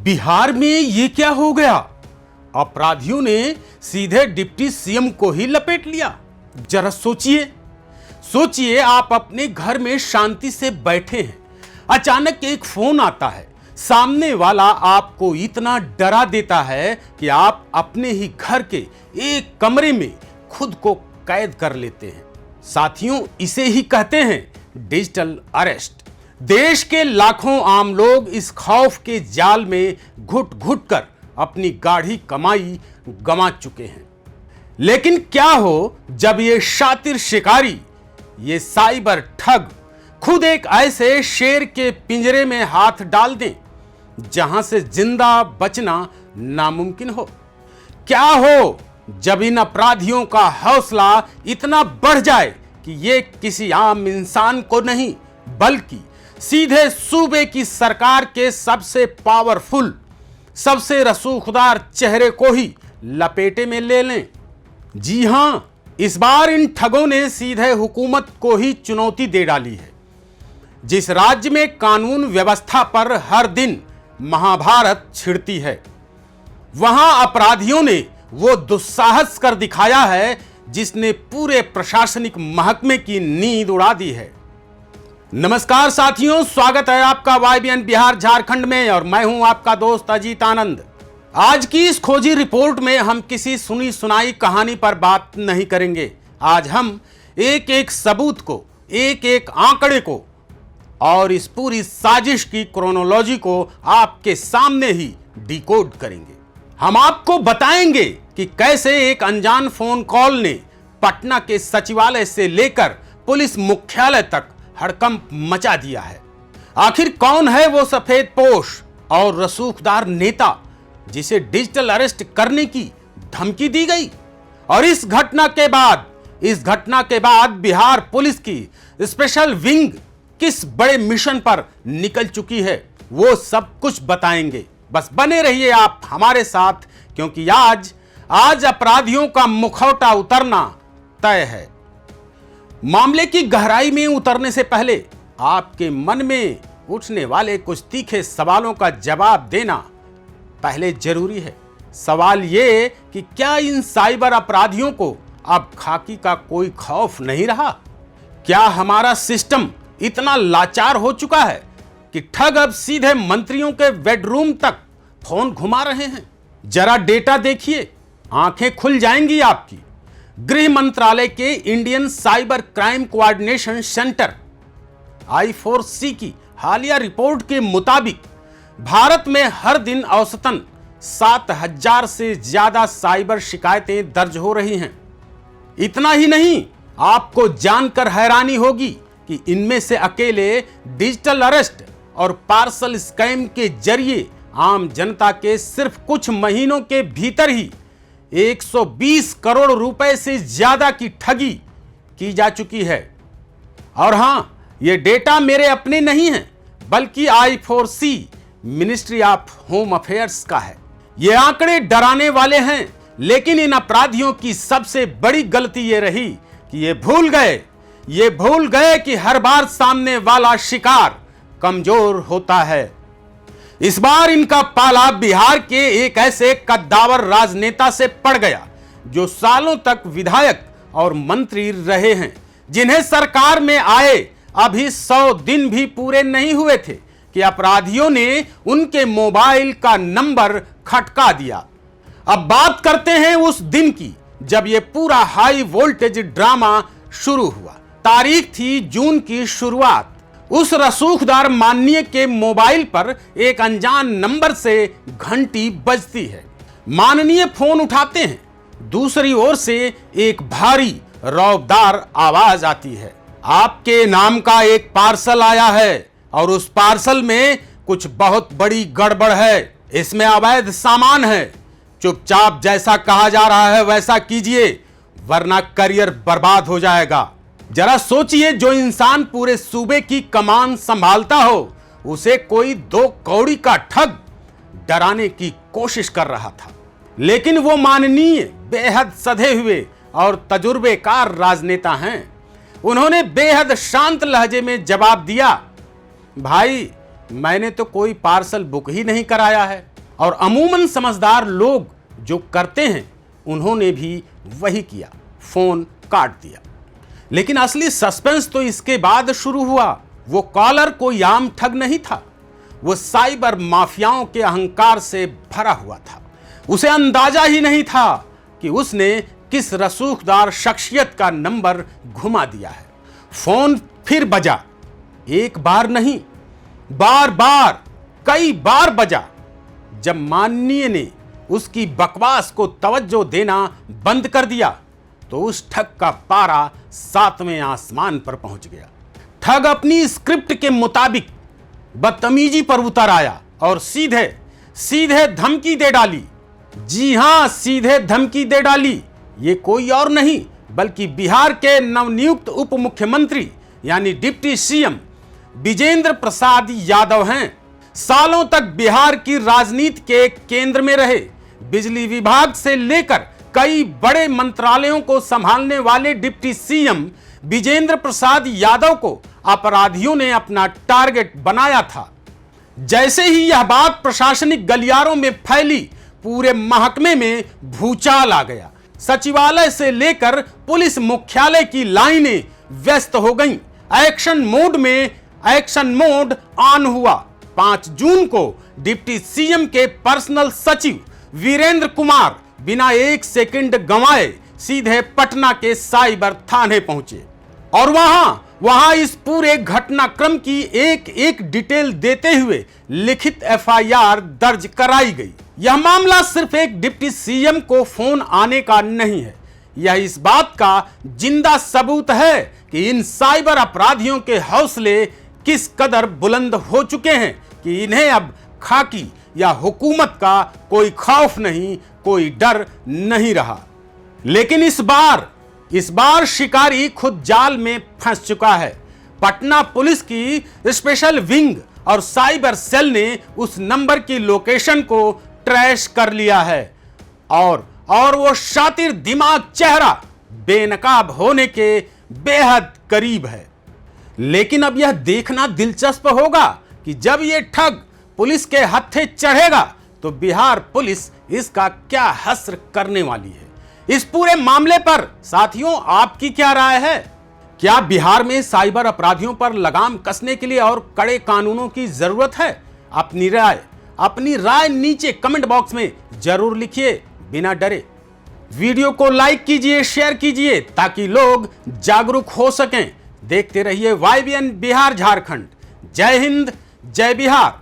बिहार में ये क्या हो गया? अपराधियों ने सीधे डिप्टी सीएम को ही लपेट लिया। जरा सोचिए आप अपने घर में शांति से बैठे हैं, अचानक एक फोन आता है, सामने वाला आपको इतना डरा देता है कि आप अपने ही घर के एक कमरे में खुद को कैद कर लेते हैं। साथियों, इसे ही कहते हैं डिजिटल अरेस्ट। देश के लाखों आम लोग इस खौफ के जाल में घुट घुट कर अपनी गाढ़ी कमाई गंवा चुके हैं। लेकिन क्या हो जब ये शातिर शिकारी, ये साइबर ठग खुद एक ऐसे शेर के पिंजरे में हाथ डाल दें जहां से जिंदा बचना नामुमकिन हो? क्या हो जब इन अपराधियों का हौसला इतना बढ़ जाए कि ये किसी आम इंसान को नहीं बल्कि सीधे सूबे की सरकार के सबसे पावरफुल, सबसे रसूखदार चेहरे को ही लपेटे में ले लें? जी हां, इस बार इन ठगों ने सीधे हुकूमत को ही चुनौती दे डाली है। जिस राज्य में कानून व्यवस्था पर हर दिन महाभारत छिड़ती है, वहां अपराधियों ने वो दुस्साहस कर दिखाया है जिसने पूरे प्रशासनिक महकमे की नींद उड़ा दी है। नमस्कार साथियों, स्वागत है आपका YBN बिहार झारखंड में और मैं हूं आपका दोस्त अजीत आनंद। आज की इस खोजी रिपोर्ट में हम किसी सुनी सुनाई कहानी पर बात नहीं करेंगे। आज हम एक एक सबूत को, एक एक आंकड़े को और इस पूरी साजिश की क्रोनोलॉजी को आपके सामने ही डिकोड करेंगे। हम आपको बताएंगे कि कैसे एक अनजान फोन कॉल ने पटना के सचिवालय से लेकर पुलिस मुख्यालय तक हड़कंप मचा दिया है। आखिर कौन है वो सफेद पोश और रसूखदार नेता जिसे डिजिटल अरेस्ट करने की धमकी दी गई? और इस घटना के बाद बिहार पुलिस की स्पेशल विंग किस बड़े मिशन पर निकल चुकी है, वो सब कुछ बताएंगे। बस बने रहिए आप हमारे साथ, क्योंकि आज अपराधियों का मुखौटा उतरना तय है। मामले की गहराई में उतरने से पहले आपके मन में उठने वाले कुछ तीखे सवालों का जवाब देना पहले जरूरी है। सवाल ये कि क्या इन साइबर अपराधियों को अब खाकी का कोई खौफ नहीं रहा? क्या हमारा सिस्टम इतना लाचार हो चुका है कि ठग अब सीधे मंत्रियों के बेडरूम तक फोन घुमा रहे हैं? जरा डेटा देखिए, आंखें खुल जाएंगी आपकी। गृह मंत्रालय के Indian cyber crime coordination centre I4C की हालिया रिपोर्ट के मुताबिक भारत में हर दिन औसतन 7,000 से ज्यादा साइबर शिकायतें दर्ज हो रही हैं। इतना ही नहीं, आपको जानकर हैरानी होगी कि इनमें से अकेले डिजिटल अरेस्ट और पार्सल स्कैम के जरिए आम जनता के सिर्फ कुछ महीनों के भीतर ही 120 करोड़ रुपए से ज्यादा की ठगी की जा चुकी है। और हां, यह डेटा मेरे अपने नहीं है, बल्कि I4C ministry of home affairs का है। ये आंकड़े डराने वाले हैं, लेकिन इन अपराधियों की सबसे बड़ी गलती ये रही कि ये भूल गए कि हर बार सामने वाला शिकार कमजोर होता है। इस बार इनका पाला बिहार के एक ऐसे कद्दावर राजनेता से पड़ गया जो सालों तक विधायक और मंत्री रहे हैं, जिन्हें सरकार में आए अभी 100 दिन भी पूरे नहीं हुए थे कि अपराधियों ने उनके मोबाइल का नंबर खटका दिया। अब बात करते हैं उस दिन की जब यह पूरा हाई वोल्टेज ड्रामा शुरू हुआ। तारीख थी जून की शुरुआत। उस रसूखदार माननीय के मोबाइल पर एक अनजान नंबर से घंटी बजती है। माननीय फोन उठाते हैं, दूसरी ओर से एक भारी रौबदार आवाज आती है, आपके नाम का एक पार्सल आया है और उस पार्सल में कुछ बहुत बड़ी गड़बड़ है। इसमें अवैध सामान है। चुपचाप जैसा कहा जा रहा है वैसा कीजिए, वरना करियर बर्बाद हो जाएगा। जरा सोचिए, जो इंसान पूरे सूबे की कमान संभालता हो, उसे कोई 2 कौड़ी का ठग डराने की कोशिश कर रहा था। लेकिन वो माननीय बेहद सधे हुए और तजुर्बेकार राजनेता हैं। उन्होंने बेहद शांत लहजे में जवाब दिया, भाई मैंने तो कोई पार्सल बुक ही नहीं कराया है। और अमूमन समझदार लोग जो करते हैं उन्होंने भी वही किया, फोन काट दिया। लेकिन असली सस्पेंस तो इसके बाद शुरू हुआ। वो कॉलर कोई आम ठग नहीं था, वो साइबर माफियाओं के अहंकार से भरा हुआ था। उसे अंदाजा ही नहीं था कि उसने किस रसूखदार शख्सियत का नंबर घुमा दिया है। फोन फिर बजा, एक बार नहीं, बार बार, कई बार बजा। जब माननीय ने उसकी बकवास को तवज्जो देना बंद कर दिया तो उस ठग का पारा 7वें आसमान पर पहुंच गया। ठग अपनी स्क्रिप्ट के मुताबिक बदतमीजी पर उतर आया और सीधे सीधे धमकी दे डाली। जी हां, सीधे धमकी दे डाली। ये कोई और नहीं बल्कि बिहार के नवनियुक्त उप मुख्यमंत्री यानी डिप्टी सीएम विजेंद्र प्रसाद यादव हैं। सालों तक बिहार की राजनीति के केंद्र में रहे, बिजली विभाग से लेकर कई बड़े मंत्रालयों को संभालने वाले डिप्टी सीएम विजेंद्र प्रसाद यादव को अपराधियों ने अपना टारगेट बनाया था। जैसे ही यह बात प्रशासनिक गलियारों में फैली, पूरे महकमे में भूचाल आ गया। सचिवालय से लेकर पुलिस मुख्यालय की लाइनें व्यस्त हो गईं। एक्शन मोड ऑन हुआ। 5 जून को डिप्टी सीएम के पर्सनल सचिव वीरेंद्र कुमार बिना एक सेकंड गंवाए सीधे पटना के साइबर थाने पहुंचे और वहां इस पूरे घटनाक्रम की एक एक डिटेल देते हुए लिखित एफआईआर दर्ज कराई गई। यह मामला सिर्फ एक डिप्टी सीएम को फोन आने का नहीं है, यह इस बात का जिंदा सबूत है कि इन साइबर अपराधियों के हौसले किस कदर बुलंद हो चुके हैं कि इन्हें अब खाकी या हुकूमत का कोई खौफ नहीं, कोई डर नहीं रहा। लेकिन इस बार शिकारी खुद जाल में फंस चुका है। पटना पुलिस की स्पेशल विंग और साइबर सेल ने उस नंबर की लोकेशन को ट्रेस कर लिया है और वो शातिर दिमाग चेहरा बेनकाब होने के बेहद करीब है। लेकिन अब यह देखना दिलचस्प होगा कि जब यह ठग पुलिस के हत्थे चढ़ेगा तो बिहार पुलिस इसका क्या हश्र करने वाली है। इस पूरे मामले पर साथियों आपकी क्या राय है? क्या बिहार में साइबर अपराधियों पर लगाम कसने के लिए और कड़े कानूनों की जरूरत है? अपनी राय नीचे कमेंट बॉक्स में जरूर लिखिए बिना डरे। वीडियो को लाइक कीजिए, शेयर कीजिए ताकि लोग जागरूक हो सकें। देखते रहिए YBN बिहार झारखंड। जय हिंद, जय बिहार।